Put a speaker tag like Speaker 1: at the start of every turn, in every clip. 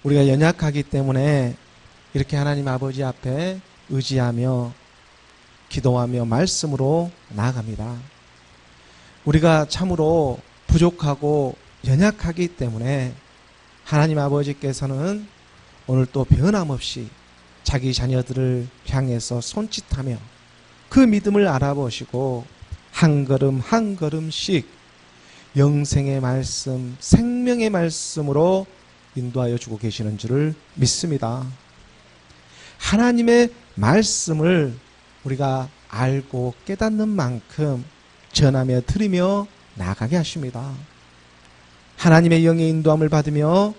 Speaker 1: 우리가 연약하기 때문에 이렇게 하나님 아버지 앞에 의지하며 기도하며 말씀으로 나아갑니다. 우리가 참으로 부족하고 연약하기 때문에 하나님 아버지께서는 오늘 또 변함없이 자기 자녀들을 향해서 손짓하며 그 믿음을 알아보시고 한 걸음 한 걸음씩 영생의 말씀, 생명의 말씀으로 인도하여 주고 계시는 줄을 믿습니다. 하나님의 말씀을 우리가 알고 깨닫는 만큼 전하며 들으며 나아가게 하십니다. 하나님의 영의 인도함을 받으며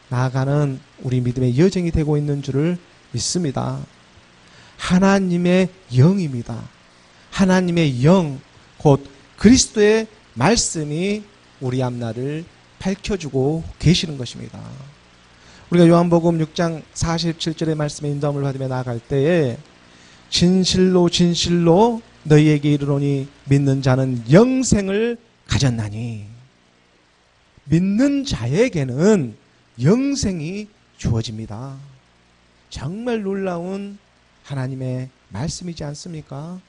Speaker 1: 나아가는 우리 믿음의 여정이 되고 있는 줄을 믿습니다. 하나님의 영입니다. 하나님의 영, 곧 그리스도의 말씀이 우리 앞날을 밝혀주고 계시는 것입니다. 우리가 요한복음 6장 47절의 말씀의 인도함을 받으며 나아갈 때에 진실로 진실로 너희에게 이르노니 믿는 자는 영생을 가졌나니, 믿는 자에게는 영생이 주어집니다. 정말 놀라운 하나님의 말씀이지 않습니까?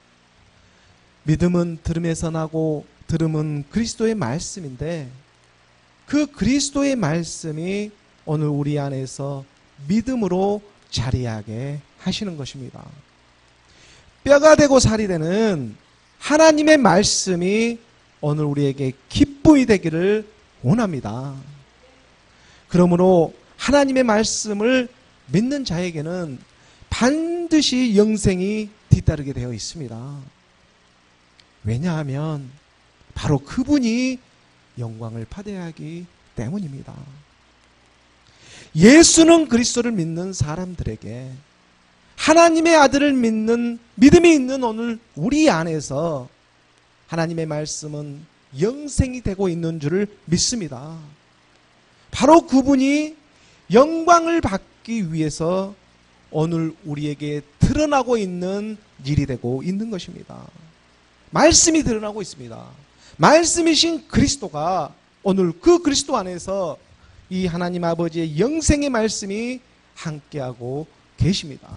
Speaker 1: 믿음은 들음에서 나고 들음은 그리스도의 말씀인데, 그 그리스도의 말씀이 오늘 우리 안에서 믿음으로 자리하게 하시는 것입니다. 뼈가 되고 살이 되는 하나님의 말씀이 오늘 우리에게 기쁨이 되기를 원합니다. 그러므로 하나님의 말씀을 믿는 자에게는 반드시 영생이 뒤따르게 되어 있습니다. 왜냐하면 바로 그분이 영광을 받아야 하기 때문입니다. 예수는 그리스도를 믿는 사람들에게, 하나님의 아들을 믿는 믿음이 있는 오늘 우리 안에서 하나님의 말씀은 영생이 되고 있는 줄을 믿습니다. 바로 그분이 영광을 받기 위해서 오늘 우리에게 드러나고 있는 일이 되고 있는 것입니다. 말씀이 드러나고 있습니다. 말씀이신 그리스도가 오늘 그 그리스도 안에서 이 하나님 아버지의 영생의 말씀이 함께하고 계십니다.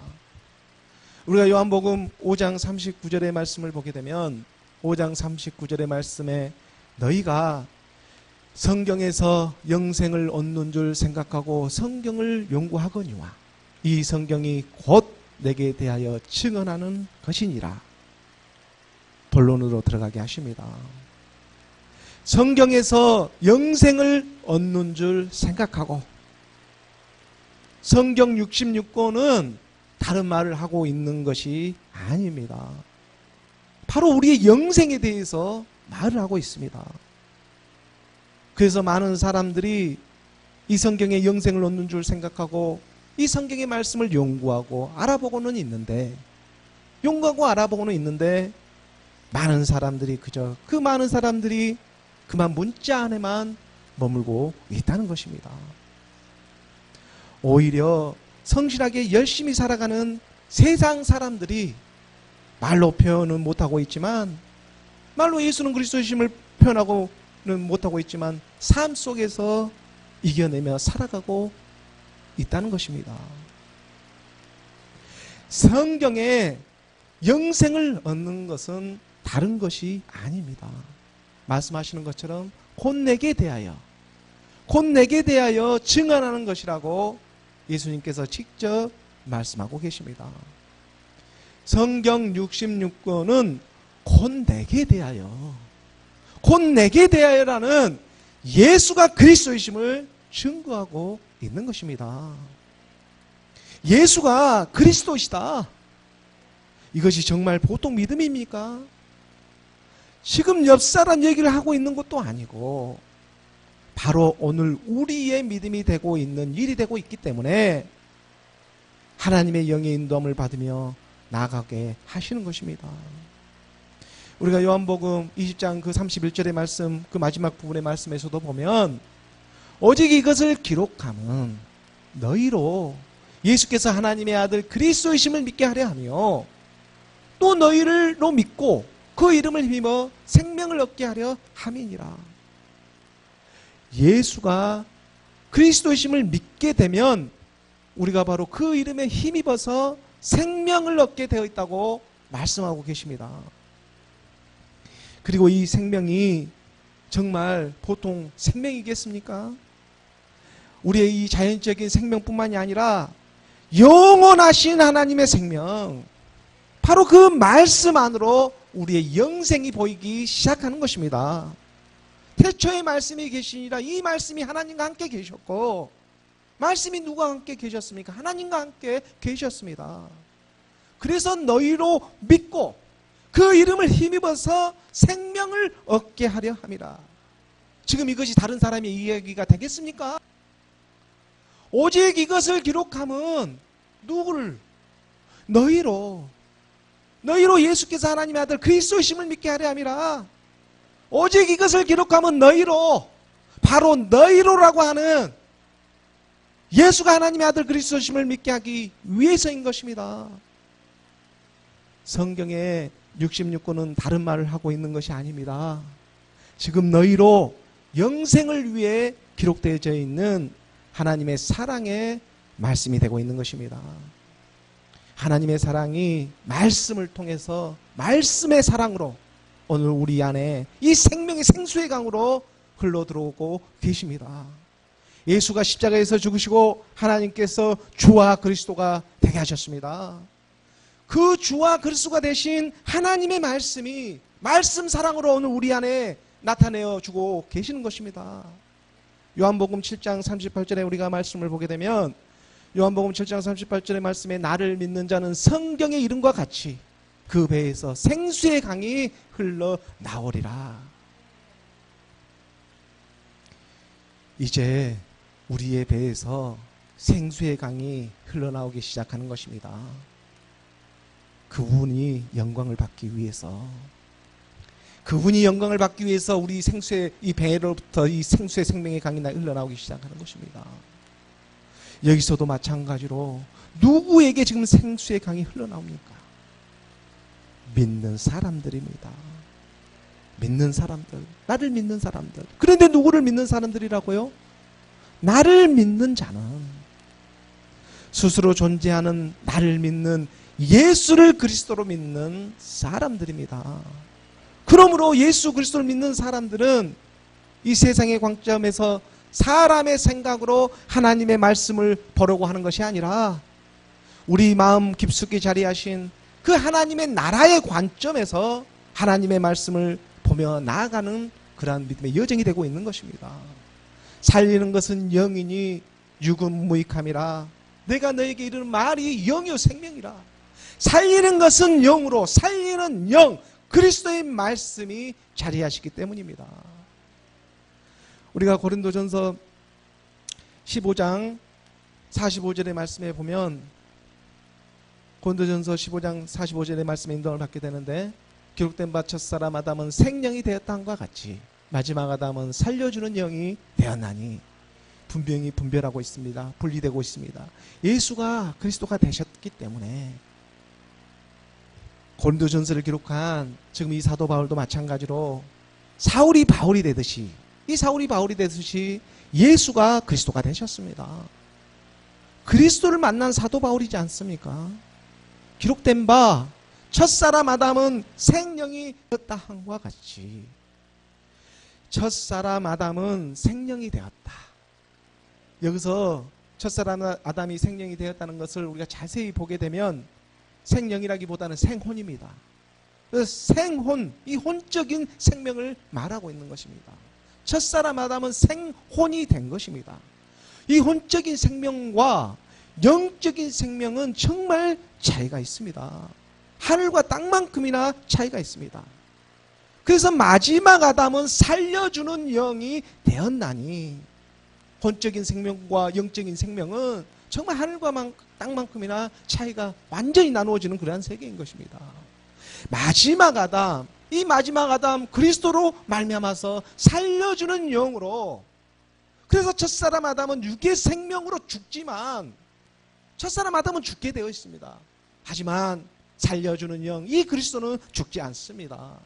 Speaker 1: 우리가 요한복음 5장 39절의 말씀을 보게 되면 5장 39절의 말씀에 너희가 성경에서 영생을 얻는 줄 생각하고 성경을 연구하거니와 이 성경이 곧 내게 대하여 증언하는 것이니라. 본론으로 들어가게 하십니다. 성경에서 영생을 얻는 줄 생각하고, 성경 66권은 다른 말을 하고 있는 것이 아닙니다. 바로 우리의 영생에 대해서 말을 하고 있습니다. 그래서 많은 사람들이 이 성경의 영생을 얻는 줄 생각하고 이 성경의 말씀을 연구하고 알아보고는 있는데, 연구하고 알아보고는 있는데 많은 사람들이 그 많은 사람들이 그만 문자 안에만 머물고 있다는 것입니다. 오히려 성실하게 열심히 살아가는 세상 사람들이 말로 표현은 못하고 있지만, 말로 예수는 그리스도이심을 표현하고는 못하고 있지만 삶 속에서 이겨내며 살아가고 있다는 것입니다. 성경에 영생을 얻는 것은 다른 것이 아닙니다. 말씀하시는 것처럼 곧 내게 대하여 증언하는 것이라고 예수님께서 직접 말씀하고 계십니다. 성경 66권은 곧 내게 대하여라는 예수가 그리스도이심을 증거하고 있는 것입니다. 예수가 그리스도시다. 이것이 정말 보통 믿음입니까? 지금 옆 사람 얘기를 하고 있는 것도 아니고 바로 오늘 우리의 믿음이 되고 있는 일이 되고 있기 때문에 하나님의 영의 인도함을 받으며 나아가게 하시는 것입니다. 우리가 요한복음 20장 그 31절의 말씀, 그 마지막 부분의 말씀에서도 보면 오직 이것을 기록함은 너희로 예수께서 하나님의 아들 그리스도이심을 믿게 하려 하며 또 너희를로 믿고 그 이름을 힘입어 생명을 얻게 하려 함이니라. 예수가 그리스도이심을 믿게 되면 우리가 바로 그 이름에 힘입어서 생명을 얻게 되어 있다고 말씀하고 계십니다. 그리고 이 생명이 정말 보통 생명이겠습니까? 우리의 이 자연적인 생명뿐만이 아니라 영원하신 하나님의 생명, 바로 그 말씀 안으로 우리의 영생이 보이기 시작하는 것입니다. 태초에 말씀이 계시니라. 이 말씀이 하나님과 함께 계셨고, 말씀이 누구와 함께 계셨습니까? 하나님과 함께 계셨습니다. 그래서 너희로 믿고 그 이름을 힘입어서 생명을 얻게 하려 함이라. 지금 이것이 다른 사람의 이야기가 되겠습니까? 오직 이것을 기록함은 누구를? 너희로 예수께서 하나님의 아들 그리스도이심을 믿게 하려 함이라. 오직 이것을 기록함은 너희로, 바로 너희로라고 하는 예수가 하나님의 아들 그리스도이심을 믿게 하기 위해서인 것입니다. 성경에 66권은 다른 말을 하고 있는 것이 아닙니다. 지금 너희로 영생을 위해 기록되어져 있는 하나님의 사랑의 말씀이 되고 있는 것입니다. 하나님의 사랑이 말씀을 통해서, 말씀의 사랑으로 오늘 우리 안에 이 생명의 생수의 강으로 흘러 들어오고 계십니다. 예수가 십자가에서 죽으시고 하나님께서 주와 그리스도가 되게 하셨습니다. 그 주와 그리스도가 되신 하나님의 말씀이 말씀 사랑으로 오늘 우리 안에 나타내어 주고 계시는 것입니다. 요한복음 7장 38절에 우리가 말씀을 보게 되면, 요한복음 7장 38절의 말씀에 나를 믿는 자는 성경의 이름과 같이 그 배에서 생수의 강이 흘러나오리라. 이제 우리의 배에서 생수의 강이 흘러나오기 시작하는 것입니다. 그분이 영광을 받기 위해서, 그분이 영광을 받기 위해서 우리 생수의 이 배로부터 이 생수의 생명의 강이 흘러나오기 시작하는 것입니다. 여기서도 마찬가지로 누구에게 지금 생수의 강이 흘러나옵니까? 믿는 사람들입니다. 믿는 사람들, 나를 믿는 사람들. 그런데 누구를 믿는 사람들이라고요? 나를 믿는 자는, 스스로 존재하는 나를 믿는 예수를 그리스도로 믿는 사람들입니다. 그러므로 예수 그리스도를 믿는 사람들은 이 세상의 관점에서 사람의 생각으로 하나님의 말씀을 보려고 하는 것이 아니라 우리 마음 깊숙이 자리하신 그 하나님의 나라의 관점에서 하나님의 말씀을 보며 나아가는 그러한 믿음의 여정이 되고 있는 것입니다. 살리는 것은 영이니 육은 무익함이라. 내가 너에게 이르는 말이 영이요 생명이라. 살리는 것은 영으로, 살리는 영, 그리스도의 말씀이 자리하시기 때문입니다. 우리가 고린도전서 15장 45절의 말씀에 보면, 고린도전서 15장 45절의 말씀에 인도를 받게 되는데, 기록된 바 첫사람 아담은 생령이 되었다 함과 같이 마지막 아담은 살려주는 영이 되었나니. 분명히 분별하고 있습니다. 분리되고 있습니다. 예수가 그리스도가 되셨기 때문에 고린도전서를 기록한 지금 이 사도 바울도 마찬가지로 사울이 바울이 되듯이, 이 사울이 바울이 되듯이 예수가 그리스도가 되셨습니다. 그리스도를 만난 사도 바울이지 않습니까? 기록된 바 첫사람 아담은 생령이 되었다 함과 같이, 첫사람 아담은 생령이 되었다. 여기서 첫사람 아담이 생령이 되었다는 것을 우리가 자세히 보게 되면 생령이라기보다는 생혼입니다. 그래서 생혼, 이 혼적인 생명을 말하고 있는 것입니다. 첫사람 아담은 생혼이 된 것입니다. 이 혼적인 생명과 영적인 생명은 정말 차이가 있습니다. 하늘과 땅만큼이나 차이가 있습니다. 그래서 마지막 아담은 살려주는 영이 되었나니, 혼적인 생명과 영적인 생명은 정말 하늘과 땅만큼이나 차이가 완전히 나누어지는 그러한 세계인 것입니다. 마지막 아담, 이 마지막 아담 그리스도로 말미암아서 살려주는 영으로, 그래서 첫사람 아담은 육의 생명으로 죽지만 첫사람 아담은 죽게 되어 있습니다. 하지만 살려주는 영, 이 그리스도는 죽지 않습니다.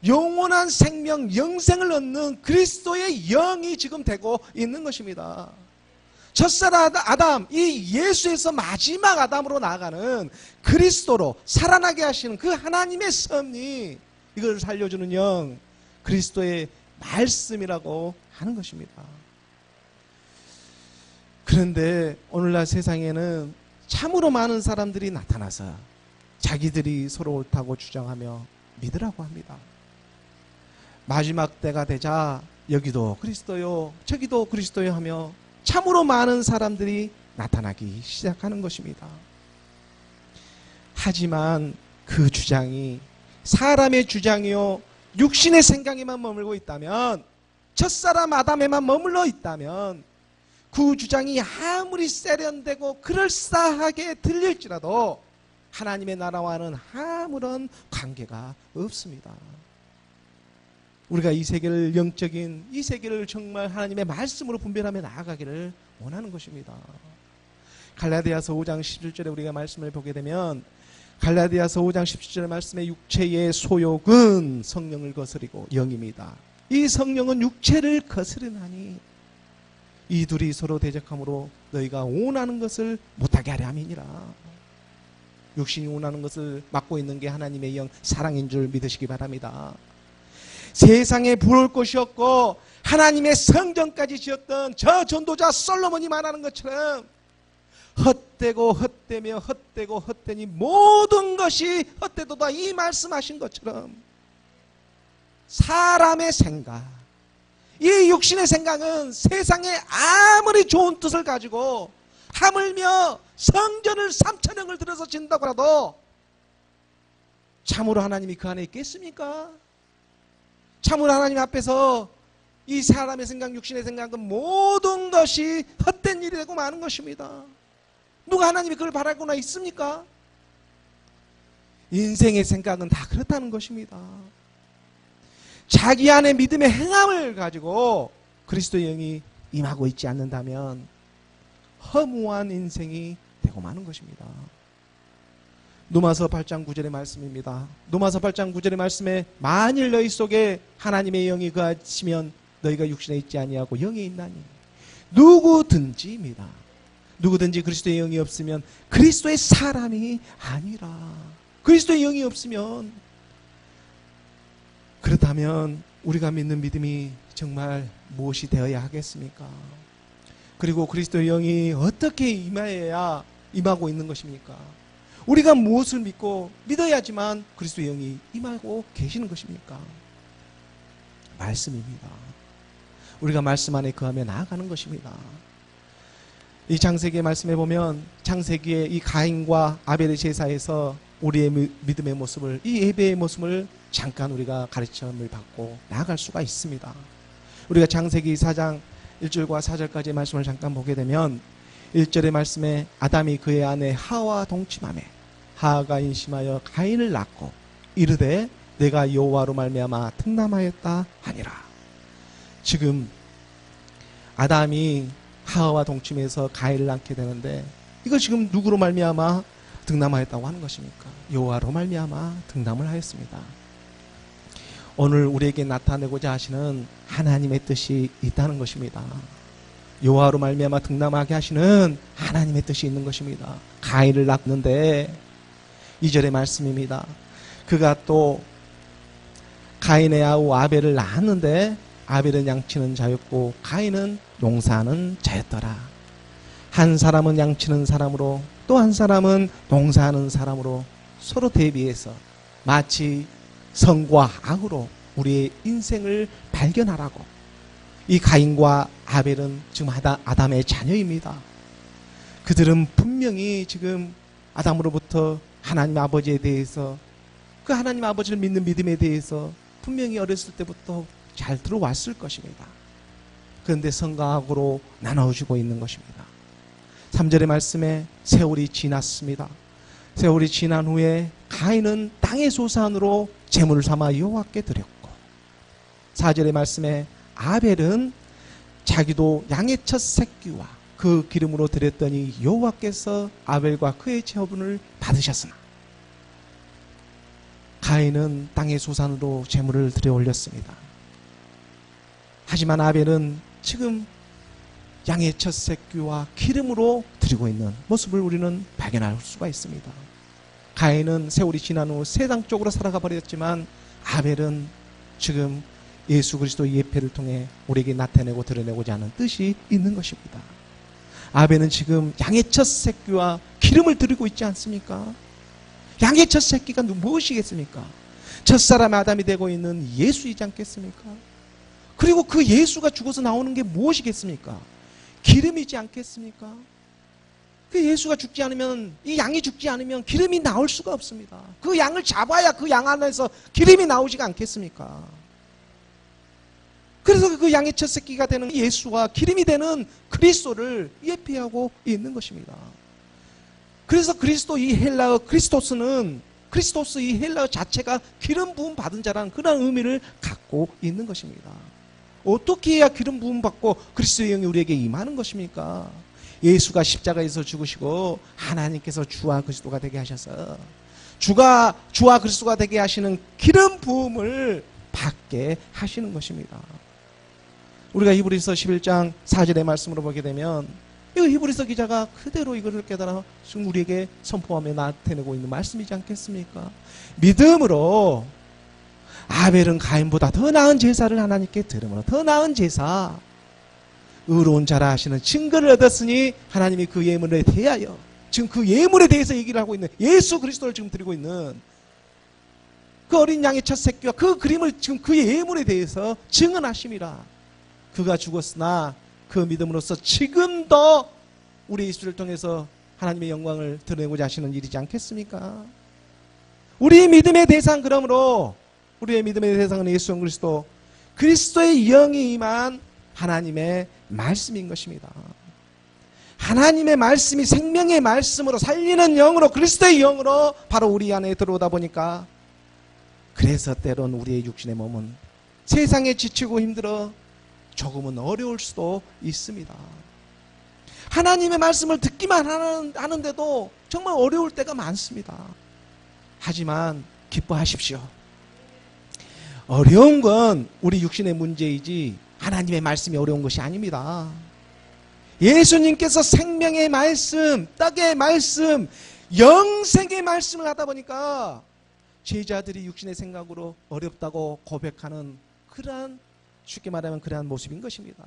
Speaker 1: 영원한 생명, 영생을 얻는 그리스도의 영이 지금 되고 있는 것입니다. 첫사람 아담, 이 예수에서 마지막 아담으로 나아가는 그리스도로 살아나게 하시는 그 하나님의 섭리, 이걸 살려주는 영, 그리스도의 말씀이라고 하는 것입니다. 그런데 오늘날 세상에는 참으로 많은 사람들이 나타나서 자기들이 서로 옳다고 주장하며 믿으라고 합니다. 마지막 때가 되자 여기도 그리스도요, 저기도 그리스도요 하며 참으로 많은 사람들이 나타나기 시작하는 것입니다. 하지만 그 주장이 사람의 주장이요 육신의 생각에만 머물고 있다면, 첫사람 아담에만 머물러 있다면 그 주장이 아무리 세련되고 그럴싸하게 들릴지라도 하나님의 나라와는 아무런 관계가 없습니다. 우리가 이 세계를 영적인, 이 세계를 정말 하나님의 말씀으로 분별하며 나아가기를 원하는 것입니다. 갈라디아서 5장 17절에 우리가 말씀을 보게 되면, 갈라디아서 5장 17절 말씀에 육체의 소욕은 성령을 거스리고 영입니다. 이 성령은 육체를 거스르나니 이 둘이 서로 대적함으로 너희가 원하는 것을 못하게 하려 함이니라. 육신이 원하는 것을 막고 있는 게 하나님의 영, 사랑인 줄 믿으시기 바랍니다. 세상에 부러울 것이 없고 하나님의 성전까지 지었던 저 전도자 솔로몬이 말하는 것처럼 헛되고 헛되며 헛되고 헛되니 모든 것이 헛되도다, 이 말씀하신 것처럼 사람의 생각, 이 육신의 생각은 세상에 아무리 좋은 뜻을 가지고 하물며 성전을 3,000형을 들여서 짓는다고 하도 참으로 하나님이 그 안에 있겠습니까? 참으로 하나님 앞에서 이 사람의 생각, 육신의 생각은 모든 것이 헛된 일이 되고 마는 것입니다. 누가 하나님이 그걸 바라거나 있습니까? 인생의 생각은 다 그렇다는 것입니다. 자기 안에 믿음의 행함을 가지고 그리스도의 영이 임하고 있지 않는다면 허무한 인생이 되고 마는 것입니다. 로마서 8장 9절의 말씀입니다. 로마서 8장 9절의 말씀에 만일 너희 속에 하나님의 영이 거하시면 너희가 육신에 있지 아니하고 영에 있나니, 누구든지입니다. 누구든지 그리스도의 영이 없으면 그리스도의 사람이 아니라. 그리스도의 영이 없으면, 그렇다면 우리가 믿는 믿음이 정말 무엇이 되어야 하겠습니까? 그리고 그리스도의 영이 어떻게 임해야 임하고 있는 것입니까? 우리가 무엇을 믿고 믿어야지만 그리스도의 영이 임하고 계시는 것입니까? 말씀입니다. 우리가 말씀 안에 거하며 나아가는 것입니다. 이 창세기의 말씀에 보면 창세기의 이 가인과 아벨의 제사에서 우리의 믿음의 모습을, 이 예배의 모습을 잠깐 우리가 가르침을 받고 나아갈 수가 있습니다. 우리가 창세기 4장 1절과 4절까지의 말씀을 잠깐 보게 되면 1절의 말씀에 아담이 그의 아내 하와 동침하매 하가 인심하여 가인을 낳고 이르되 내가 여호와로 말미암아 등남하였다 하니라. 지금 아담이 하와 동침해서 가인을 낳게 되는데, 이거 지금 누구로 말미암아 등남하였다고 하는 것입니까? 여호와로 말미암아 등남을 하였습니다. 오늘 우리에게 나타내고자 하시는 하나님의 뜻이 있다는 것입니다. 여호와로 말미암아 등남하게 하시는 하나님의 뜻이 있는 것입니다. 가인을 낳는데 2절의 말씀입니다. 그가 또 가인의 아우 아벨을 낳았는데 아벨은 양치는 자였고 가인은 농사하는 자였더라. 한 사람은 양치는 사람으로 또 한 사람은 농사하는 사람으로 서로 대비해서 마치 성과 악으로 우리의 인생을 발견하라고. 이 가인과 아벨은 지금 아담의 자녀입니다. 그들은 분명히 지금 아담으로부터 하나님 아버지에 대해서, 그 하나님 아버지를 믿는 믿음에 대해서 분명히 어렸을 때부터 잘 들어왔을 것입니다. 그런데 성과 악으로 나눠주고 있는 것입니다. 3절의 말씀에 세월이 지났습니다. 세월이 지난 후에 가인은 땅의 소산으로 제물을 삼아 여호와께 드렸고, 4절의 말씀에 아벨은 자기도 양의 첫 새끼와 그 기름으로 드렸더니 여호와께서 아벨과 그의 처분을 받으셨으나 가인은 땅의 소산으로 제물을 드려 올렸습니다. 하지만 아벨은 지금 양의 첫 새끼와 기름으로 드리고 있는 모습을 우리는 발견할 수가 있습니다. 가인은 세월이 지난 후 세상 쪽으로 살아가 버렸지만 아벨은 지금 예수 그리스도의 예배를 통해 우리에게 나타내고 드러내고자 하는 뜻이 있는 것입니다. 아벨은 지금 양의 첫 새끼와 기름을 드리고 있지 않습니까? 양의 첫 새끼가 무엇이겠습니까? 첫사람 아담이 되고 있는 예수이지 않겠습니까? 그리고 그 예수가 죽어서 나오는 게 무엇이겠습니까? 기름이지 않겠습니까? 그 예수가 죽지 않으면, 이 양이 죽지 않으면 기름이 나올 수가 없습니다. 그 양을 잡아야 그 양 안에서 기름이 나오지가 않겠습니까? 그래서 그 양의 첫 새끼가 되는 예수와 기름이 되는 그리스도를 예표하고 있는 것입니다. 그래서 그리스도 이 헬라어 크리스토스 이 헬라어 자체가 기름 부음 받은 자라는 그런 의미를 갖고 있는 것입니다. 어떻게 해야 기름 부음 받고 그리스도의 영이 우리에게 임하는 것입니까? 예수가 십자가에서 죽으시고 하나님께서 주와 그리스도가 되게 하셔서 주와 그리스도가 되게 하시는 기름 부음을 받게 하시는 것입니다. 우리가 히브리서 11장 4절의 말씀으로 보게 되면 이 히브리서 기자가 그대로 이것을 깨달아 지금 우리에게 선포하며 나타내고 있는 말씀이지 않겠습니까? 믿음으로 아벨은 가인보다 더 나은 제사를 하나님께 드림으로 더 나은 제사, 의로운 자라 하시는 증거를 얻었으니 하나님이 그 예물에 대하여, 지금 그 예물에 대해서 얘기를 하고 있는 예수 그리스도를 지금 드리고 있는 그 어린 양의 첫 새끼와 그 그림을 지금 그의 예물에 대해서 증언하심이라. 그가 죽었으나 그 믿음으로써 지금도 우리 예수를 통해서 하나님의 영광을 드러내고자 하시는 일이지 않겠습니까? 우리의 믿음의 대상, 그러므로 우리의 믿음의 대상은 예수 그리스도, 그리스도의 영이 임한 하나님의 말씀인 것입니다. 하나님의 말씀이 생명의 말씀으로 살리는 영으로, 그리스도의 영으로 바로 우리 안에 들어오다 보니까, 그래서 때론 우리의 육신의 몸은 세상에 지치고 힘들어 조금은 어려울 수도 있습니다. 하나님의 말씀을 듣기만 하는데도 정말 어려울 때가 많습니다. 하지만 기뻐하십시오. 어려운 건 우리 육신의 문제이지 하나님의 말씀이 어려운 것이 아닙니다. 예수님께서 생명의 말씀, 떡의 말씀, 영생의 말씀을 하다 보니까 제자들이 육신의 생각으로 어렵다고 고백하는 그러한, 쉽게 말하면 그러한 모습인 것입니다.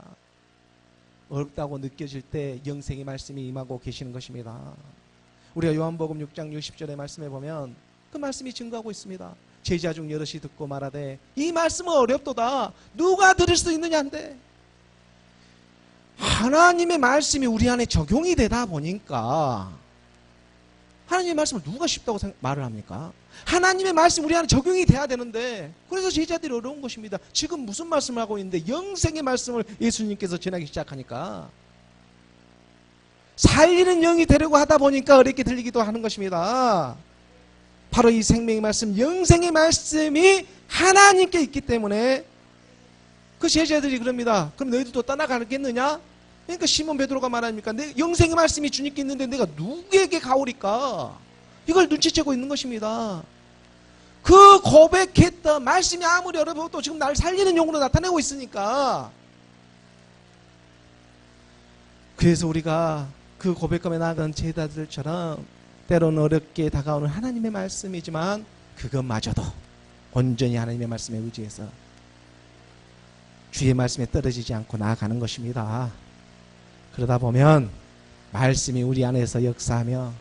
Speaker 1: 어렵다고 느껴질 때 영생의 말씀이 임하고 계시는 것입니다. 우리가 요한복음 6장 60절의 말씀에 보면 그 말씀이 증거하고 있습니다. 제자 중 여럿이 듣고 말하되 이 말씀은 어렵도다 누가 들을 수 있느냐는데, 하나님의 말씀이 우리 안에 적용이 되다 보니까, 하나님의 말씀을 누가 쉽다고 말을 합니까? 하나님의 말씀이 우리 안에 적용이 돼야 되는데, 그래서 제자들이 어려운 것입니다. 지금 무슨 말씀을 하고 있는데 영생의 말씀을 예수님께서 전하기 시작하니까 살리는 영이 되려고 하다 보니까 어렵게 들리기도 하는 것입니다. 바로 이 생명의 말씀, 영생의 말씀이 하나님께 있기 때문에 그 제자들이 그럽니다. 그럼 너희들도 떠나가겠느냐? 그러니까 시몬 베드로가 말합니까? 내 영생의 말씀이 주님께 있는데 내가 누구에게 가오리까? 이걸 눈치채고 있는 것입니다. 그 고백했던 말씀이 아무리 어려워도 지금 나를 살리는 용으로 나타내고 있으니까, 그래서 우리가 그 고백감에 나아간 제자들처럼 때로는 어렵게 다가오는 하나님의 말씀이지만 그것마저도 온전히 하나님의 말씀에 의지해서 주의 말씀에 떨어지지 않고 나아가는 것입니다. 그러다 보면 말씀이 우리 안에서 역사하며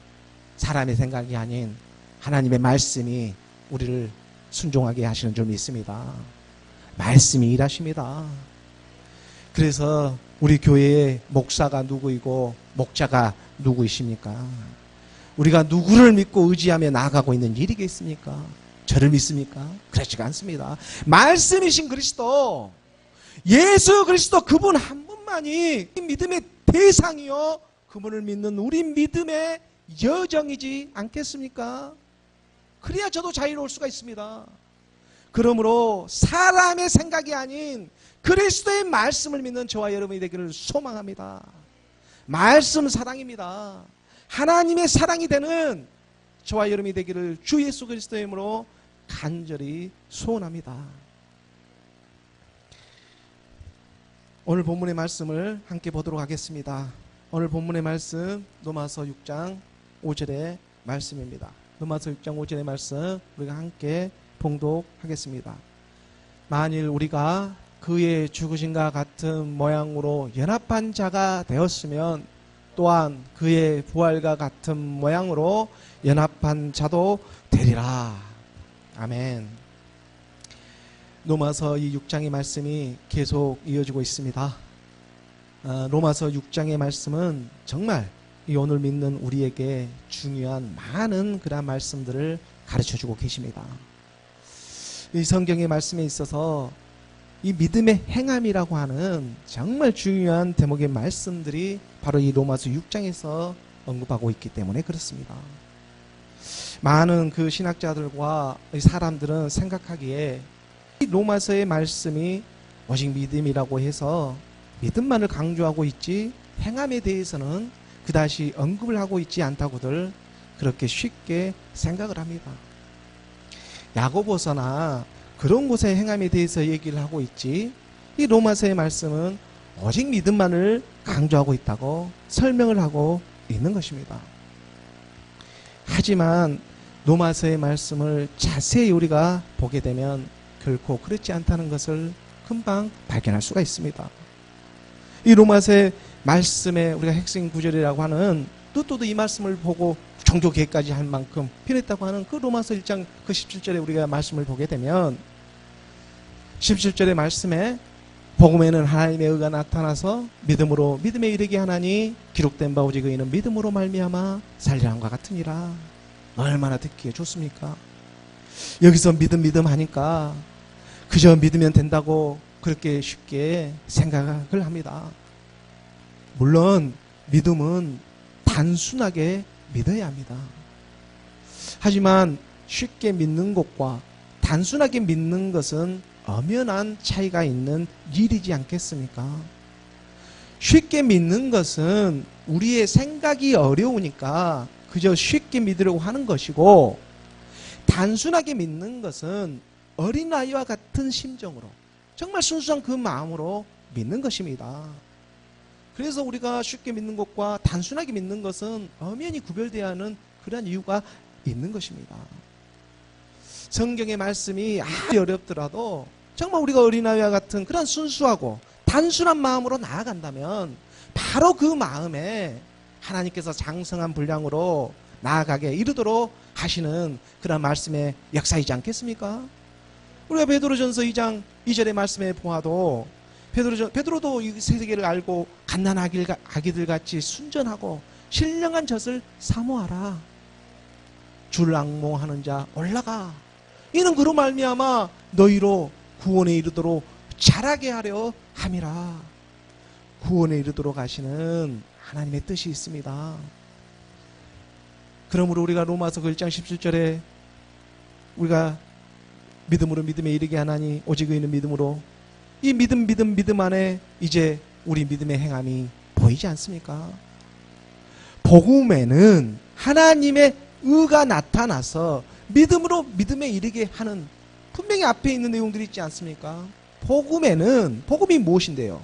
Speaker 1: 사람의 생각이 아닌 하나님의 말씀이 우리를 순종하게 하시는 줄 믿습니다. 말씀이 일하십니다. 그래서 우리 교회의 목사가 누구이고 목자가 누구이십니까? 우리가 누구를 믿고 의지하며 나아가고 있는 일이겠습니까? 저를 믿습니까? 그렇지가 않습니다. 말씀이신 그리스도, 예수 그리스도, 그분 한 분만이 믿음의 대상이요, 그분을 믿는 우리 믿음의 여정이지 않겠습니까? 그래야 저도 자유로울 수가 있습니다. 그러므로 사람의 생각이 아닌 그리스도의 말씀을 믿는 저와 여러분이 되기를 소망합니다. 말씀 사랑입니다. 하나님의 사랑이 되는 저와 여러분이 되기를 주 예수 그리스도의 이름으로 간절히 소원합니다. 오늘 본문의 말씀을 함께 보도록 하겠습니다. 오늘 본문의 말씀 로마서 6장 5절의 말씀입니다. 로마서 6장 5절의 말씀 우리가 함께 봉독하겠습니다. 만일 우리가 그의 죽으심과 같은 모양으로 연합한 자가 되었으면 또한 그의 부활과 같은 모양으로 연합한 자도 되리라. 아멘. 로마서 이 6장의 말씀이 계속 이어지고 있습니다. 로마서 6장의 말씀은 정말 이 오늘 믿는 우리에게 중요한 많은 그런 말씀들을 가르쳐주고 계십니다. 이 성경의 말씀에 있어서 이 믿음의 행함이라고 하는 정말 중요한 대목의 말씀들이 바로 이 로마서 6장에서 언급하고 있기 때문에 그렇습니다. 많은 그 신학자들과 사람들은 생각하기에 이 로마서의 말씀이 오직 믿음이라고 해서 믿음만을 강조하고 있지 행함에 대해서는 그다지 언급을 하고 있지 않다고들 그렇게 쉽게 생각을 합니다. 야고보서나 그런 곳의 행함에 대해서 얘기를 하고 있지 이 로마서의 말씀은 오직 믿음만을 강조하고 있다고 설명을 하고 있는 것입니다. 하지만 로마서의 말씀을 자세히 우리가 보게 되면 결코 그렇지 않다는 것을 금방 발견할 수가 있습니다. 이 로마서의 말씀의 우리가 핵심 구절이라고 하는 또도 이 말씀을 보고 종교 개혁까지 할 만큼 필요했다고 하는 그 로마서 1장 그 17절에 우리가 말씀을 보게 되면 17절의 말씀에 복음에는 하나님의 의가 나타나서 믿음으로 믿음에 이르게 하나니 기록된 바 오직 의인은 믿음으로 말미암아 살리람과 같으니라. 얼마나 듣기에 좋습니까? 여기서 믿음 하니까 그저 믿으면 된다고 그렇게 쉽게 생각을 합니다. 물론 믿음은 단순하게 믿어야 합니다. 하지만 쉽게 믿는 것과 단순하게 믿는 것은 엄연한 차이가 있는 일이지 않겠습니까? 쉽게 믿는 것은 우리의 생각이 어려우니까 그저 쉽게 믿으려고 하는 것이고, 단순하게 믿는 것은 어린아이와 같은 심정으로 정말 순수한 그 마음으로 믿는 것입니다. 그래서 우리가 쉽게 믿는 것과 단순하게 믿는 것은 엄연히 구별되어야 하는 그런 이유가 있는 것입니다. 성경의 말씀이 아무리 어렵더라도 정말 우리가 어린아이와 같은 그런 순수하고 단순한 마음으로 나아간다면 바로 그 마음에 하나님께서 장성한 분량으로 나아가게 이르도록 하시는 그런 말씀의 역사이지 않겠습니까? 우리가 베드로전서 2장 2절의 말씀에 보아도 베드로도 이 세계를 알고 갓난 아기들 같이 순전하고 신령한 젖을 사모하라. 주를 앙모하는 자 올라가. 이는 그로 말미암아 너희로 구원에 이르도록 자라게 하려 함이라. 구원에 이르도록 하시는 하나님의 뜻이 있습니다. 그러므로 우리가 로마서 1장 17절에 우리가 믿음으로 믿음에 이르게 하나니 오직 의인은 믿음으로, 이 믿음 안에 이제 우리 믿음의 행함이 보이지 않습니까? 복음에는 하나님의 의가 나타나서 믿음으로 믿음에 이르게 하는 분명히 앞에 있는 내용들이 있지 않습니까? 복음이 무엇인데요?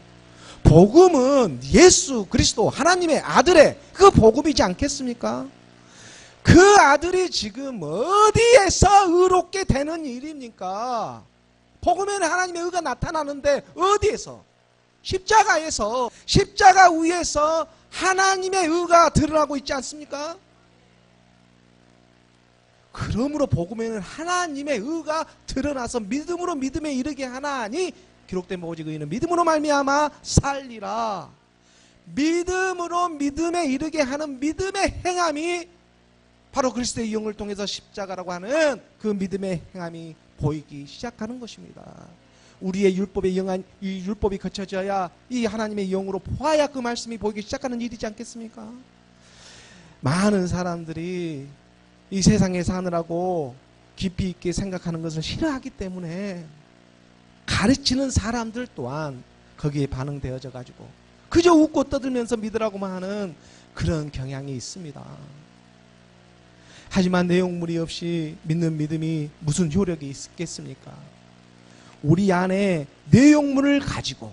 Speaker 1: 복음은 예수 그리스도 하나님의 아들의 그 복음이지 않겠습니까? 그 아들이 지금 어디에서 의롭게 되는 일입니까? 복음에는 하나님의 의가 나타나는데 어디에서? 십자가에서, 십자가 위에서 하나님의 의가 드러나고 있지 않습니까? 그러므로 복음에는 하나님의 의가 드러나서 믿음으로 믿음에 이르게 하나니 기록된 오직 의인은 믿음으로 말미암아 살리라. 믿음으로 믿음에 이르게 하는 믿음의 행함이 바로 그리스도의 영을 통해서 십자가라고 하는 그 믿음의 행함이 보이기 시작하는 것입니다. 우리의 이 율법이 거쳐져야 이 하나님의 영으로 보아야 그 말씀이 보이기 시작하는 일이지 않겠습니까? 많은 사람들이 이 세상에 사느라고 깊이 있게 생각하는 것을 싫어하기 때문에 가르치는 사람들 또한 거기에 반응되어져 가지고 그저 웃고 떠들면서 믿으라고만 하는 그런 경향이 있습니다. 하지만 내용물이 없이 믿는 믿음이 무슨 효력이 있겠습니까? 우리 안에 내용물을 가지고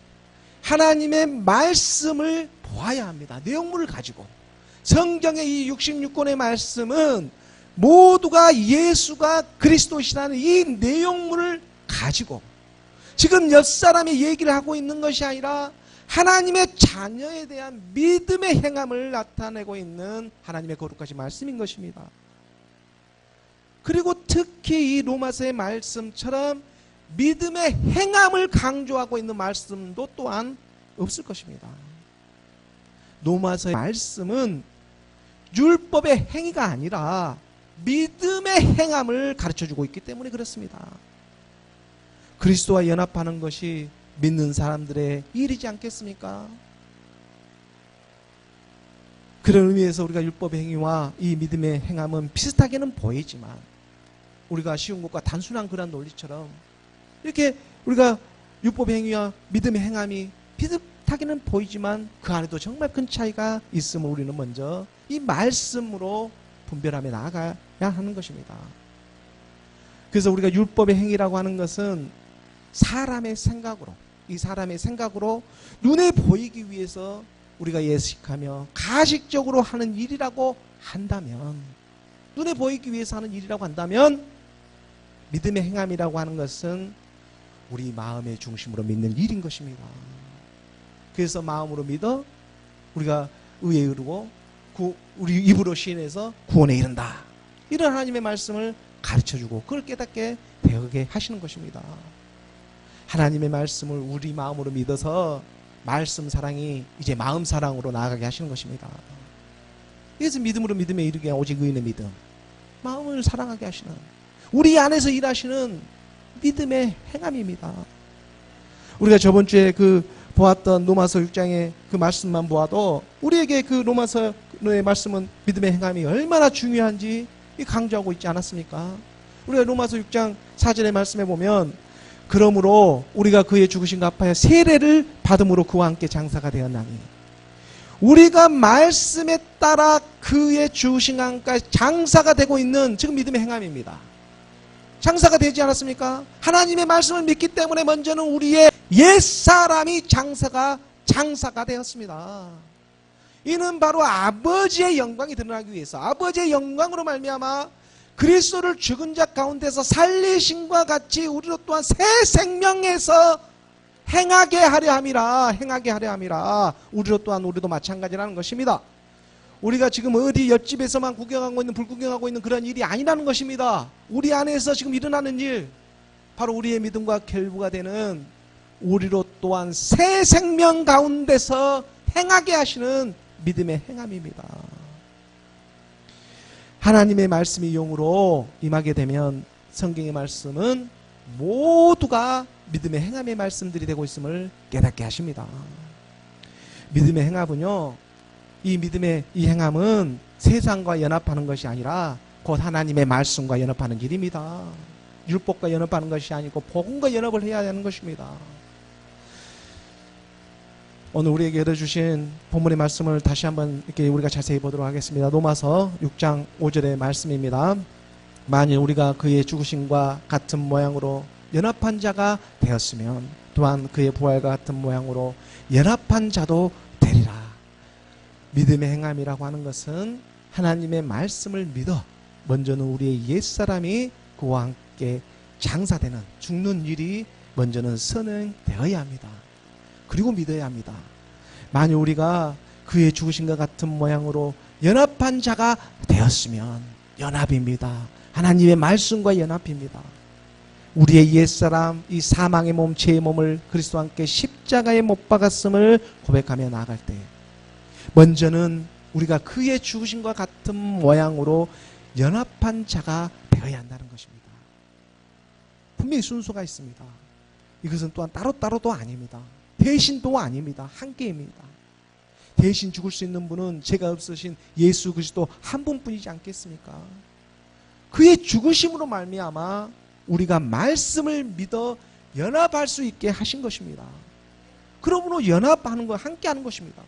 Speaker 1: 하나님의 말씀을 보아야 합니다. 내용물을 가지고. 성경의 이 66권의 말씀은 모두가 예수가 그리스도시라는 이 내용물을 가지고 지금 옆 사람이 얘기를 하고 있는 것이 아니라 하나님의 자녀에 대한 믿음의 행함을 나타내고 있는 하나님의 거룩하신 말씀인 것입니다. 그리고 특히 이 로마서의 말씀처럼 믿음의 행함을 강조하고 있는 말씀도 또한 없을 것입니다. 로마서의 말씀은 율법의 행위가 아니라 믿음의 행함을 가르쳐주고 있기 때문에 그렇습니다. 그리스도와 연합하는 것이 믿는 사람들의 일이지 않겠습니까? 그런 의미에서 우리가 율법의 행위와 이 믿음의 행함은 비슷하게는 보이지만 우리가 쉬운 것과 단순한 그런 논리처럼 이렇게 우리가 율법의 행위와 믿음의 행함이 비슷하게는 보이지만 그 안에도 정말 큰 차이가 있음을 우리는 먼저 이 말씀으로 분별하며 나아가야 하는 것입니다. 그래서 우리가 율법의 행위라고 하는 것은 사람의 생각으로, 이 사람의 생각으로 눈에 보이기 위해서 우리가 예식하며 가식적으로 하는 일이라고 한다면, 눈에 보이기 위해서 하는 일이라고 한다면 믿음의 행함이라고 하는 것은 우리 마음의 중심으로 믿는 일인 것입니다. 그래서 마음으로 믿어 우리가 의에 이르고 우리 입으로 시인해서 구원에 이른다. 이런 하나님의 말씀을 가르쳐주고 그걸 깨닫게 되게 하시는 것입니다. 하나님의 말씀을 우리 마음으로 믿어서 말씀 사랑이 이제 마음 사랑으로 나아가게 하시는 것입니다. 그래서 믿음으로 믿음에 이르게 오직 의인의 믿음, 마음을 사랑하게 하시는 우리 안에서 일하시는 믿음의 행함입니다. 우리가 저번 주에 보았던 로마서 6장의 그 말씀만 보아도 우리에게 그 로마서의 말씀은 믿음의 행함이 얼마나 중요한지 강조하고 있지 않았습니까? 우리가 로마서 6장 4절의 말씀에 보면 그러므로 우리가 그의 죽으심과 합하여 세례를 받음으로 그와 함께 장사가 되었나니 우리가 말씀에 따라 그의 죽으심과 함께 장사가 되고 있는 지금 믿음의 행함입니다. 장사가 되지 않았습니까? 하나님의 말씀을 믿기 때문에 먼저는 우리의 옛사람이 장사가 되었습니다. 이는 바로 아버지의 영광이 드러나기 위해서 아버지의 영광으로 말미암아 그리스도를 죽은 자 가운데서 살리심과 같이 우리로 또한 새 생명에서 행하게 하려 함이라. 우리로 또한 우리도 마찬가지라는 것입니다. 우리가 지금 어디 옆집에서만 구경하고 있는 불구경하고 있는 그런 일이 아니라는 것입니다. 우리 안에서 지금 일어나는 일, 바로 우리의 믿음과 결부가 되는 우리로 또한 새 생명 가운데서 행하게 하시는 믿음의 행함입니다. 하나님의 말씀이 용으로 임하게 되면 성경의 말씀은 모두가 믿음의 행함의 말씀들이 되고 있음을 깨닫게 하십니다. 믿음의 행함은요, 이 믿음의 이 행함은 세상과 연합하는 것이 아니라 곧 하나님의 말씀과 연합하는 일입니다. 율법과 연합하는 것이 아니고 복음과 연합을 해야 하는 것입니다. 오늘 우리에게 열어주신 본문의 말씀을 다시 한번 이렇게 우리가 자세히 보도록 하겠습니다. 로마서 6장 5절의 말씀입니다. 만일 우리가 그의 죽으심과 같은 모양으로 연합한 자가 되었으면 또한 그의 부활과 같은 모양으로 연합한 자도 되리라. 믿음의 행함이라고 하는 것은 하나님의 말씀을 믿어 먼저는 우리의 옛사람이 그와 함께 장사되는 죽는 일이 먼저는 선행되어야 합니다. 그리고 믿어야 합니다. 만일 우리가 그의 죽으심과 같은 모양으로 연합한 자가 되었으면 연합입니다. 하나님의 말씀과 연합입니다. 우리의 옛사람, 이 사망의 몸, 죄의 몸을 그리스도와 함께 십자가에 못 박았음을 고백하며 나아갈 때 먼저는 우리가 그의 죽으심과 같은 모양으로 연합한 자가 되어야 한다는 것입니다. 분명히 순서가 있습니다. 이것은 또한 따로따로도 아닙니다. 대신도 아닙니다. 함께입니다. 대신 죽을 수 있는 분은 죄가 없으신 예수 그리스도 한 분뿐이지 않겠습니까? 그의 죽으심으로 말미암아 우리가 말씀을 믿어 연합할 수 있게 하신 것입니다. 그러므로 연합하는 것, 함께하는 것입니다.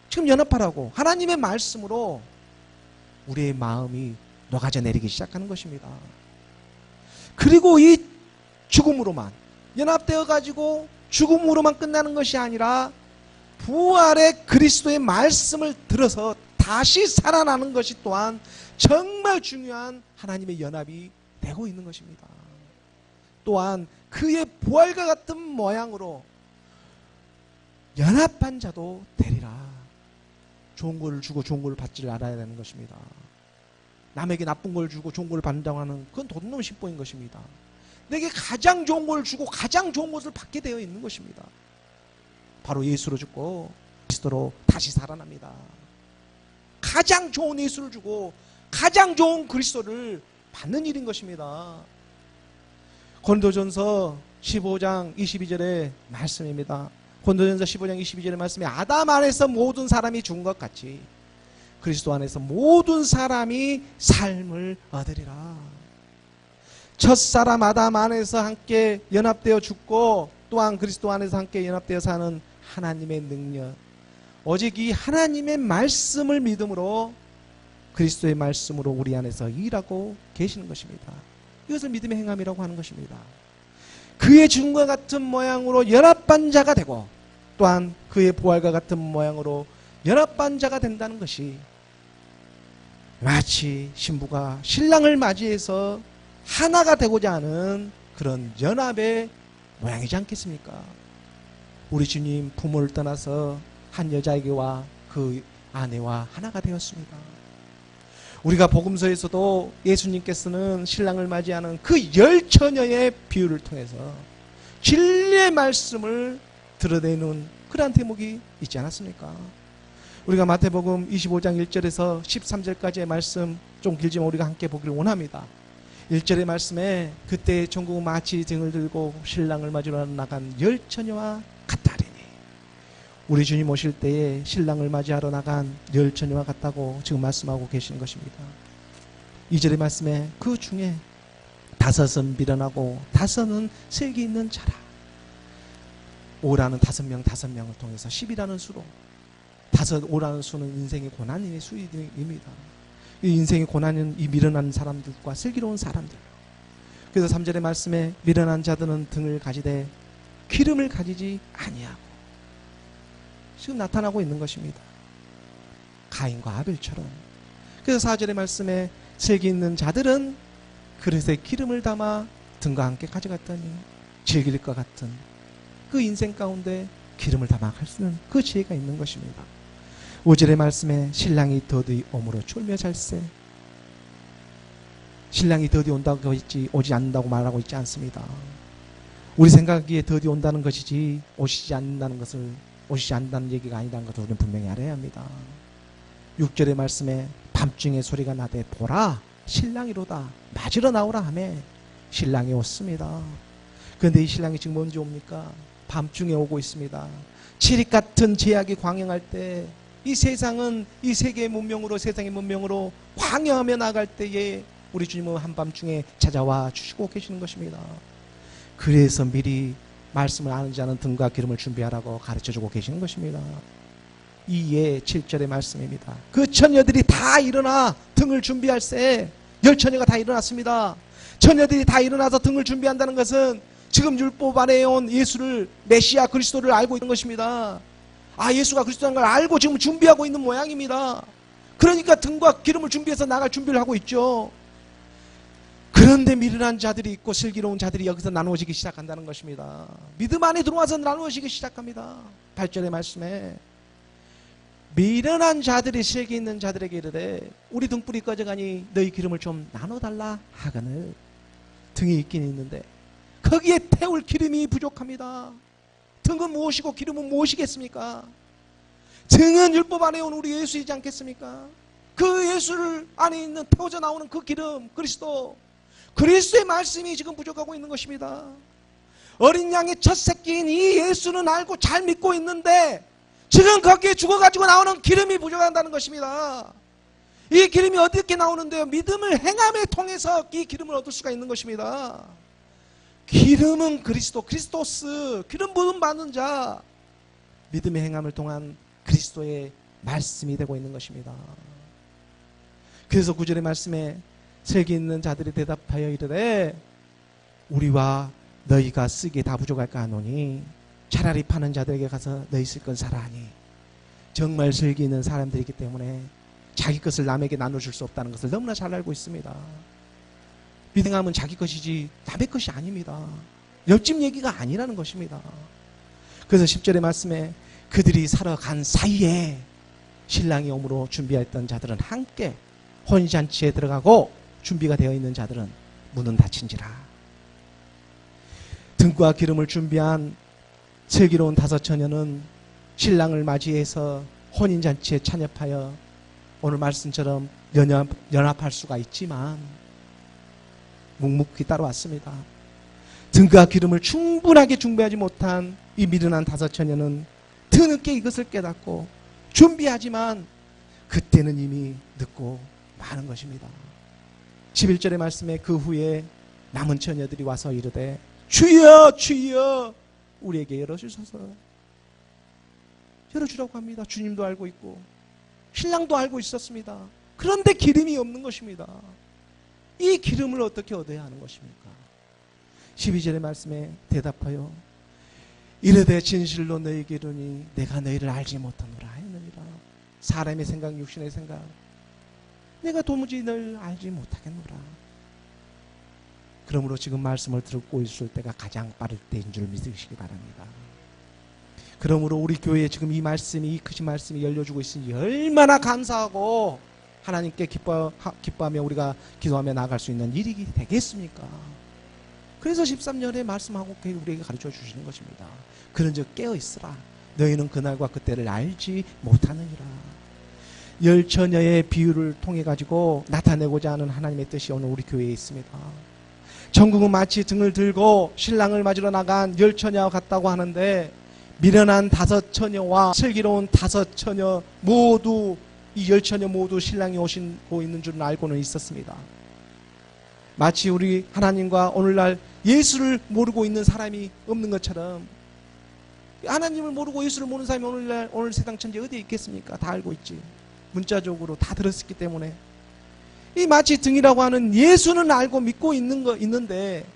Speaker 1: 지금 연합하라고 하나님의 말씀으로 우리의 마음이 녹아져 내리기 시작하는 것입니다. 그리고 이 죽음으로만 연합되어 가지고 죽음으로만 끝나는 것이 아니라 부활의 그리스도의 말씀을 들어서 다시 살아나는 것이 또한 정말 중요한 하나님의 연합이 되고 있는 것입니다. 또한 그의 부활과 같은 모양으로 연합한 자도 되리라. 좋은 걸 주고 좋은 걸 받지를 알아야 되는 것입니다. 남에게 나쁜 걸 주고 좋은 걸 받는다고 하는 그건 도둑놈 신보인 것입니다. 내게 가장 좋은 걸 주고 가장 좋은 것을 받게 되어 있는 것입니다. 바로 예수로 죽고 그리스도로 다시 살아납니다. 가장 좋은 예수를 주고 가장 좋은 그리스도를 받는 일인 것입니다. 고린도전서 15장 22절의 말씀입니다. 고린도전서 15장 22절의 말씀에 아담 안에서 모든 사람이 죽은 것 같이 그리스도 안에서 모든 사람이 삶을 얻으리라. 첫사람 아담 안에서 함께 연합되어 죽고 또한 그리스도 안에서 함께 연합되어 사는 하나님의 능력, 오직 이 하나님의 말씀을 믿음으로 그리스도의 말씀으로 우리 안에서 일하고 계시는 것입니다. 이것을 믿음의 행함이라고 하는 것입니다. 그의 죽음과 같은 모양으로 연합한 자가 되고 또한 그의 부활과 같은 모양으로 연합한 자가 된다는 것이 마치 신부가 신랑을 맞이해서 하나가 되고자 하는 그런 연합의 모양이지 않겠습니까? 우리 주님 부모를 떠나서 한 여자에게와 그 아내와 하나가 되었습니다. 우리가 복음서에서도 예수님께서는 신랑을 맞이하는 그 열처녀의 비유를 통해서 진리의 말씀을 드러내는 그러한 대목이 있지 않았습니까? 우리가 마태복음 25장 1절에서 13절까지의 말씀 좀 길지만 우리가 함께 보기를 원합니다. 1절의 말씀에 그때 종국은 마치 등을 들고 신랑을 맞으러 나간 열처녀와 같다리니, 우리 주님 오실 때에 신랑을 맞이하러 나간 열처녀와 같다고 지금 말씀하고 계시는 것입니다. 2절의 말씀에 그 중에 5은 미련하고 5은 슬기 있는 자라. 5라는 5명을 통해서 10이라는 수로 5라는 수는 인생의 고난의 수입니다. 이 인생의 고난은 이 미련한 사람들과 슬기로운 사람들. 그래서 3절의 말씀에 미련한 자들은 등을 가지되 기름을 가지지 아니하고, 지금 나타나고 있는 것입니다. 가인과 아벨처럼. 그래서 4절의 말씀에 슬기 있는 자들은 그릇에 기름을 담아 등과 함께 가져갔더니 즐길 것 같은 그 인생 가운데 기름을 담아 갈 수 있는 그 지혜가 있는 것입니다. 5절의 말씀에 신랑이 더디 오므로 졸며 잘세. 신랑이 더디 온다고 있지 오지 않는다고 말하고 있지 않습니다. 우리 생각에 더디 온다는 것이지 오시지 않는다는 얘기가 아니라는 것을 우리는 분명히 알아야 합니다. 6절의 말씀에 밤중에 소리가 나되 보라 신랑이로다 맞으러 나오라 하며 신랑이 왔습니다. 그런데 이 신랑이 지금 언제 옵니까? 밤중에 오고 있습니다. 칠흑 같은 제약이 광영할 때 이 세상은 이 세계의 문명으로 세상의 문명으로 광영하며 나갈 때에 우리 주님은 한밤중에 찾아와 주시고 계시는 것입니다. 그래서 미리 말씀을 아는 자는 등과 기름을 준비하라고 가르쳐주고 계시는 것입니다. 이에 7절의 말씀입니다. 그 처녀들이 다 일어나 등을 준비할세. 열처녀가 다 일어났습니다. 처녀들이 다 일어나서 등을 준비한다는 것은 지금 율법 안에 온 예수를, 메시아 그리스도를 알고 있는 것입니다. 아, 예수가 그리스도라는 걸 알고 지금 준비하고 있는 모양입니다. 그러니까 등과 기름을 준비해서 나갈 준비를 하고 있죠. 그런데 미련한 자들이 있고 슬기로운 자들이 여기서 나누어지기 시작한다는 것입니다. 믿음 안에 들어와서 나누어지기 시작합니다. 8절의 말씀에 미련한 자들이 슬기 있는 자들에게 이르되 우리 등불이 꺼져가니 너희 기름을 좀 나눠달라 하거늘. 등이 있긴 있는데 거기에 태울 기름이 부족합니다. 등은 무엇이고 기름은 무엇이겠습니까? 등은 율법 안에 온 우리 예수이지 않겠습니까? 그 예수를 안에 있는 태워져 나오는 그 기름, 그리스도의 말씀이 지금 부족하고 있는 것입니다. 어린 양의 첫 새끼인 이 예수는 알고 잘 믿고 있는데 지금 거기에 죽어가지고 나오는 기름이 부족한다는 것입니다. 이 기름이 어떻게 나오는데요? 믿음을 행함에 통해서 이 기름을 얻을 수가 있는 것입니다. 기름은 크리스토스, 기름 부음 받는 자, 믿음의 행함을 통한 그리스도의 말씀이 되고 있는 것입니다. 그래서 9절의 말씀에 슬기 있는 자들이 대답하여 이르되 우리와 너희가 쓰기에 다 부족할까 하노니 차라리 파는 자들에게 가서 너희 쓸 건 사라 하니, 정말 슬기 있는 사람들이기 때문에 자기 것을 남에게 나눠줄 수 없다는 것을 너무나 잘 알고 있습니다. 믿음함은 자기 것이지 남의 것이 아닙니다. 옆집 얘기가 아니라는 것입니다. 그래서 10절의 말씀에 그들이 살아간 사이에 신랑이 오므로 준비했던 자들은 함께 혼인잔치에 들어가고, 준비가 되어 있는 자들은 문은 닫힌지라. 등과 기름을 준비한 슬기로운 다섯 처녀는 신랑을 맞이해서 혼인잔치에 참여하여 오늘 말씀처럼 연합할 수가 있지만 묵묵히 따라왔습니다. 등과 기름을 충분하게 준비하지 못한 이 미련한 다섯 처녀는 뒤늦게 이것을 깨닫고 준비하지만 그때는 이미 늦고 많은 것입니다. 11절의 말씀에 그 후에 남은 처녀들이 와서 이르되 주여 주여 우리에게 열어주소서. 열어주라고 합니다. 주님도 알고 있고 신랑도 알고 있었습니다. 그런데 기름이 없는 것입니다. 이 기름을 어떻게 얻어야 하는 것입니까? 12절의 말씀에 대답하여 이르되 진실로 너희에게 이르니 내가 너희를 알지 못하노라 했느니라. 사람의 생각, 육신의 생각, 내가 도무지 너희를 알지 못하겠노라. 그러므로 지금 말씀을 듣고 있을 때가 가장 빠를 때인 줄 믿으시기 바랍니다. 그러므로 우리 교회에 지금 이 말씀이, 이 크신 말씀이 열려주고 있으니 얼마나 감사하고 하나님께 기뻐하며 우리가 기도하며 나아갈 수 있는 일이 되겠습니까? 그래서 13절에 말씀하고 우리에게 가르쳐 주시는 것입니다. 그런즉 깨어있으라. 너희는 그날과 그때를 알지 못하느니라. 열 처녀의 비유를 통해 가지고 나타내고자 하는 하나님의 뜻이 오늘 우리 교회에 있습니다. 전국은 마치 등을 들고 신랑을 맞으러 나간 열 처녀와 같다고 하는데, 미련한 다섯 처녀와 슬기로운 다섯 처녀 모두, 이 열 처녀 모두 신랑이 오시고 있는 줄은 알고는 있었습니다. 마치 우리 하나님과 오늘날 예수를 모르고 있는 사람이 없는 것처럼, 하나님을 모르고 예수를 모르는 사람이 오늘 세상 천지에 어디에 있겠습니까? 다 알고 있지. 문자적으로 다 들었기 때문에. 이 마치 등이라고 하는 예수는 알고 믿고 있는데,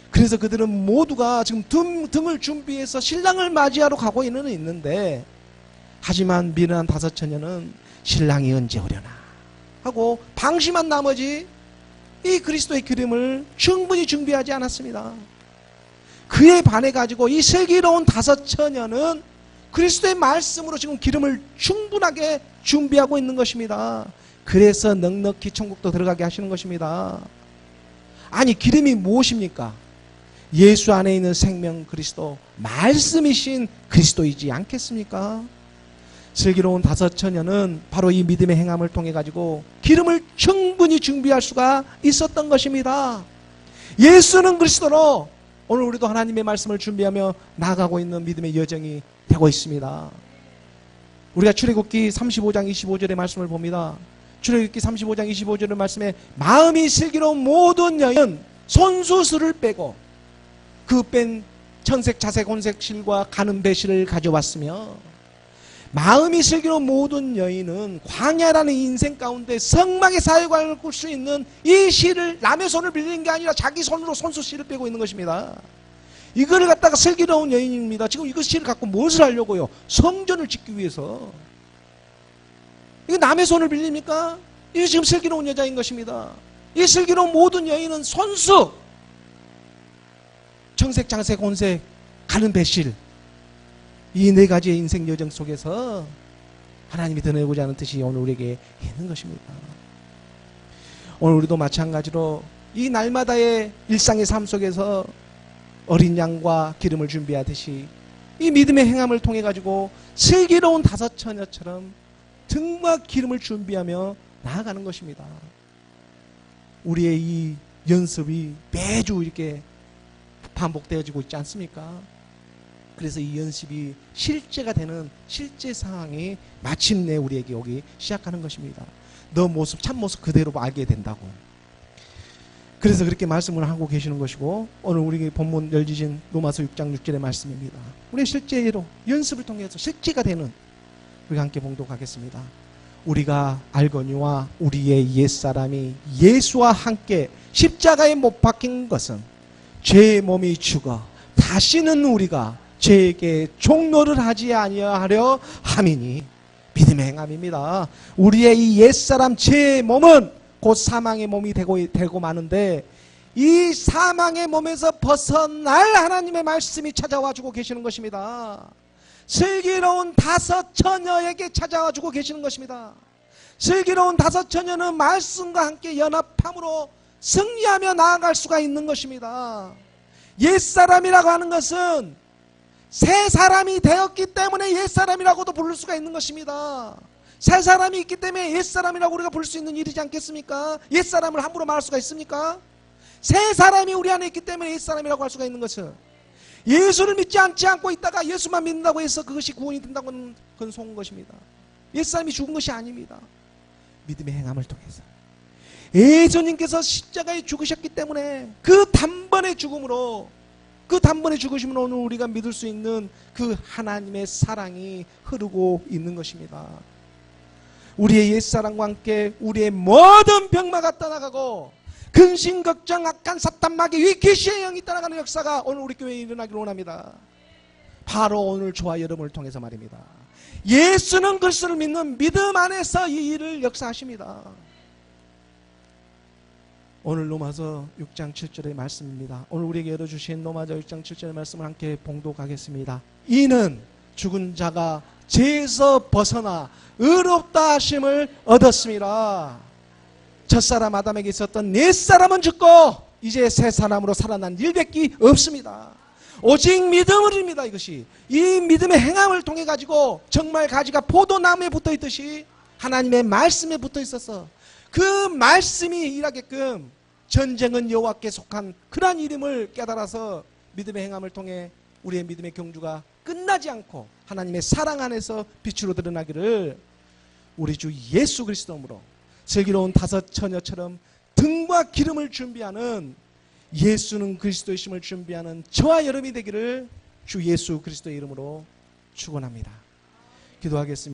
Speaker 1: 그래서 그들은 모두가 지금 등을 준비해서 신랑을 맞이하러 가고 있는데, 하지만 미련한 다섯 처녀는 신랑이 언제 오려나 하고 방심한 나머지 이 그리스도의 기름을 충분히 준비하지 않았습니다. 그에 반해가지고 이 슬기로운 다섯 처녀는 그리스도의 말씀으로 지금 기름을 충분하게 준비하고 있는 것입니다. 그래서 넉넉히 천국도 들어가게 하시는 것입니다. 아니, 기름이 무엇입니까? 예수 안에 있는 생명 그리스도, 말씀이신 그리스도이지 않겠습니까? 슬기로운 다섯 처녀는 바로 이 믿음의 행함을 통해 가지고 기름을 충분히 준비할 수가 있었던 것입니다. 예수는 그리스도로 오늘 우리도 하나님의 말씀을 준비하며 나아가고 있는 믿음의 여정이 되고 있습니다. 우리가 출애굽기 35장 25절의 말씀을 봅니다. 출애굽기 35장 25절의 말씀에 마음이 슬기로운 모든 여인은 손수술을 빼고 그 뺀 천색 자색 온색 실과 가는 배실을 가져왔으며, 마음이 슬기로운 모든 여인은 광야라는 인생 가운데 성막의 사역을 꿀 수 있는 이 실을 남의 손을 빌리는 게 아니라 자기 손으로 손수실을 빼고 있는 것입니다. 이거를 갖다가 슬기로운 여인입니다. 지금 이거 실을 갖고 무엇을 하려고요? 성전을 짓기 위해서. 이거 남의 손을 빌립니까? 이게 지금 슬기로운 여자인 것입니다. 이 슬기로운 모든 여인은 손수, 청색, 장색, 온색, 가는 배실, 이 네 가지의 인생 여정 속에서 하나님이 드러내고자 하는 뜻이 오늘 우리에게 있는 것입니다. 오늘 우리도 마찬가지로 이 날마다의 일상의 삶 속에서 어린 양과 기름을 준비하듯이 이 믿음의 행함을 통해 가지고 슬기로운 다섯 처녀처럼 등과 기름을 준비하며 나아가는 것입니다. 우리의 이 연습이 매주 이렇게 반복되어지고 있지 않습니까? 그래서 이 연습이 실제가 되는 실제 상황이 마침내 우리에게 오기 시작하는 것입니다. 너 모습, 참모습 그대로 알게 된다고. 그래서 그렇게 말씀을 하고 계시는 것이고, 오늘 우리 본문 열지신 로마서 6장 6절의 말씀입니다. 우리 실제로 연습을 통해서 실제가 되는, 우리가 함께 봉독하겠습니다. 우리가 알거니와 우리의 옛사람이 예수와 함께 십자가에 못 박힌 것은 죄의 몸이 죽어 다시는 우리가 죄에게 종노를 하지 아니하려 함이니 믿음의 행함입니다. 우리의 이 옛사람 죄의 몸은 곧 사망의 몸이 되고 마는데 이 사망의 몸에서 벗어날 하나님의 말씀이 찾아와 주고 계시는 것입니다. 슬기로운 5 처녀에게 찾아와 주고 계시는 것입니다. 슬기로운 5 처녀는 말씀과 함께 연합함으로 승리하며 나아갈 수가 있는 것입니다. 옛사람이라고 하는 것은 새 사람이 되었기 때문에 옛사람이라고도 부를 수가 있는 것입니다. 새 사람이 있기 때문에 옛사람이라고 우리가 부를 수 있는 일이지 않겠습니까? 옛사람을 함부로 말할 수가 있습니까? 새 사람이 우리 안에 있기 때문에 옛사람이라고 할 수가 있는 것은, 예수를 믿지 않고 있다가 예수만 믿는다고 해서 그것이 구원이 된다고는 그건 속은 것입니다. 옛사람이 죽은 것이 아닙니다. 믿음의 행함을 통해서 예수님께서 십자가에 죽으셨기 때문에 그 단번의 죽음으로, 그 단번의 죽으심으로 오늘 우리가 믿을 수 있는 그 하나님의 사랑이 흐르고 있는 것입니다. 우리의 옛사람과 함께 우리의 모든 병마가 떠나가고 근심, 걱정, 악한 사탄, 마귀, 위기시의 영이 떠나가는 역사가 오늘 우리 교회에 일어나기를 원합니다. 바로 오늘 저와 여러분을 통해서 말입니다. 예수는 그리스도를 믿는 믿음 안에서 이 일을 역사하십니다. 오늘 로마서 6장 7절의 말씀입니다. 오늘 우리에게 열어주신 로마서 6장 7절의 말씀을 함께 봉독하겠습니다. 이는 죽은 자가 죄에서 벗어나 의롭다 하심을 얻었습니다. 첫사람 아담에게 있었던 옛사람은 죽고 이제 새 사람으로 살아난 일밖에 없습니다. 오직 믿음을입니다. 이것이 이 믿음의 행함을 통해 가지고 정말 가지가 포도나무에 붙어 있듯이 하나님의 말씀에 붙어 있어서 그 말씀이 일하게끔 전쟁은 여호와께 속한 그러한 이름을 깨달아서 믿음의 행함을 통해 우리의 믿음의 경주가 끝나지 않고 하나님의 사랑 안에서 빛으로 드러나기를 우리 주 예수 그리스도로 슬기로운 5 처녀처럼 등과 기름을 준비하는, 예수는 그리스도이심을 준비하는 저와 여러분이 되기를 주 예수 그리스도의 이름으로 축원합니다. 기도하겠습니다.